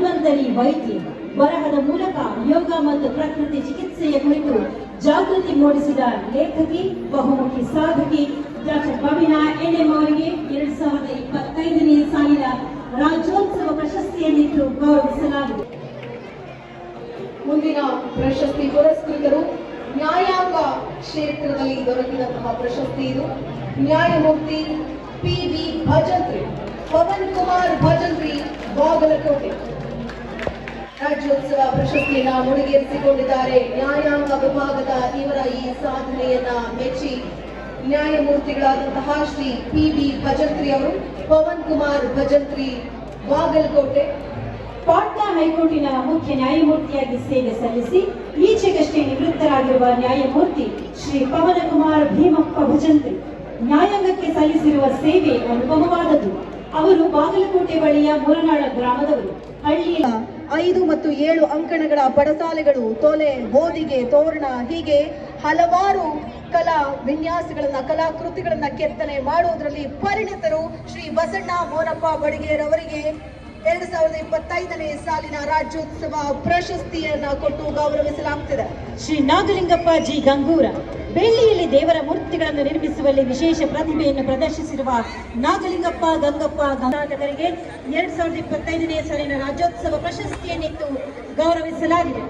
ಧನ್ವಂತರಿ ವೈದ್ಯ ಬರಹದ ಮೂಲಕ ಯೋಗ ಮತ್ತು ಪ್ರಕೃತಿ ಚಿಕಿತ್ಸೆಯ ಕುರಿತು ಜಾಗೃತಿ ಮೂಡಿಸಿದ ಲೇಖಕಿ ಬಹುಮುಖಿ ಸಾಧಕಿ ಡಾಕ್ಟರ್ ಬಬಿನಾ ಎನ್ಎಂ ಅವರಿಗೆ 2025ನೇ ಸಾಲಿನ ರಾಜ್ಯೋತ್ಸವ ಪ್ರಶಸ್ತಿಯನ್ನಿಟ್ಟು ಗೌರವಿಸಲಾಗಿದೆ. ಮುಂದಿನ ಪ್ರಶಸ್ತಿ ಪುರಸ್ಕೃತರು ನ್ಯಾಯಾಂಗ ಕ್ಷೇತ್ರದಲ್ಲಿ ದೊರಕಿದಂತಹ ಪ್ರಶಸ್ತಿ ಇದು. ನ್ಯಾಯಮೂರ್ತಿ ಪಿ.ವಿ. ಭಜಂತ್ರಿ, ಪವನ್ ಕುಮಾರ್ ಭಜಂತ್ರಿ, ಬಾಗಲಕೋಟೆ. ರಾಜ್ಯೋತ್ಸವ ಪ್ರಶಸ್ತಿಯನ್ನ ಮುಡಿಗೇರಿಸಿಕೊಂಡಿದ್ದಾರೆ. ನ್ಯಾಯಾಂಗ ವಿಭಾಗದ ಇವರ ಈ ಸಾಧನೆಯನ್ನ ಮೆಚ್ಚಿ ನ್ಯಾಯಮೂರ್ತಿಗಳಾದಂತಹ ಶ್ರೀ ಪಿ.ವಿ. ಭಜಂತ್ರಿ ಅವರು, ಪವನ್ ಕುಮಾರ್ ಭಜಂತ್ರಿ, ಬಾಗಲಕೋಟೆ. ಪಾಟ್ನಾ ಹೈಕೋರ್ಟಿನ ಮುಖ್ಯ ನ್ಯಾಯಮೂರ್ತಿಯಾಗಿ ಸೇವೆ ಸಲ್ಲಿಸಿ ಈಚೆಗಷ್ಟೇ ನಿವೃತ್ತರಾಗಿರುವ ನ್ಯಾಯಮೂರ್ತಿ ಶ್ರೀ ಪವನ ಕುಮಾರ್ ಭೀಮಪ್ಪ ಭಜಂತ್ರಿ ನ್ಯಾಯಾಂಗಕ್ಕೆ ಸಲ್ಲಿಸಿರುವ ಸೇವೆ ಅನುಪಮವಾದದ್ದು. ಅವರು ಬಾಗಲಕೋಟೆ ಬಳಿಯ ಮುರನಾಳ ಗ್ರಾಮದವರು. ಹಳ್ಳಿಯ 5 ಮತ್ತು 7 ಅಂಕಣಗಳ ಪಡಸಾಲೆಗಳು, ತೊಲೆ, ಹೋದಿಗೆ, ತೋರಣ ಹೀಗೆ ಹಲವಾರು ಕಲಾ ವಿನ್ಯಾಸಗಳನ್ನ, ಕಲಾಕೃತಿಗಳನ್ನ ಕೆತ್ತನೆ ಮಾಡುವುದರಲ್ಲಿ ಪರಿಣಿತರು ಶ್ರೀ ಬಸಣ್ಣ ಮೋನಪ್ಪ ಬಡಿಗೇರ್ ಅವರಿಗೆ 2025ನೇ ಸಾಲಿನ ರಾಜ್ಯೋತ್ಸವ ಪ್ರಶಸ್ತಿಯನ್ನ ಕೊಟ್ಟು ಗೌರವಿಸಲಾಗುತ್ತಿದೆ. ಶ್ರೀ ನಾಗಲಿಂಗಪ್ಪ ಜಿ ಗಂಗೂರ ಬೆಳ್ಳಿಯಲ್ಲಿ ದೇವರ ಮೂರ್ತಿಗಳನ್ನು ನಿರ್ಮಿಸುವಲ್ಲಿ ವಿಶೇಷ ಪ್ರತಿಭೆಯನ್ನು ಪ್ರದರ್ಶಿಸಿರುವ ನಾಗಲಿಂಗಪ್ಪ ಗಂಗಪ್ಪ ಕರ್ನಾಟಕರಿಗೆ 2025ನೇ ಸಾಲಿನ ರಾಜ್ಯೋತ್ಸವ ಪ್ರಶಸ್ತಿಯನ್ನಿತ್ತು ಗೌರವಿಸಲಾಗಿದೆ.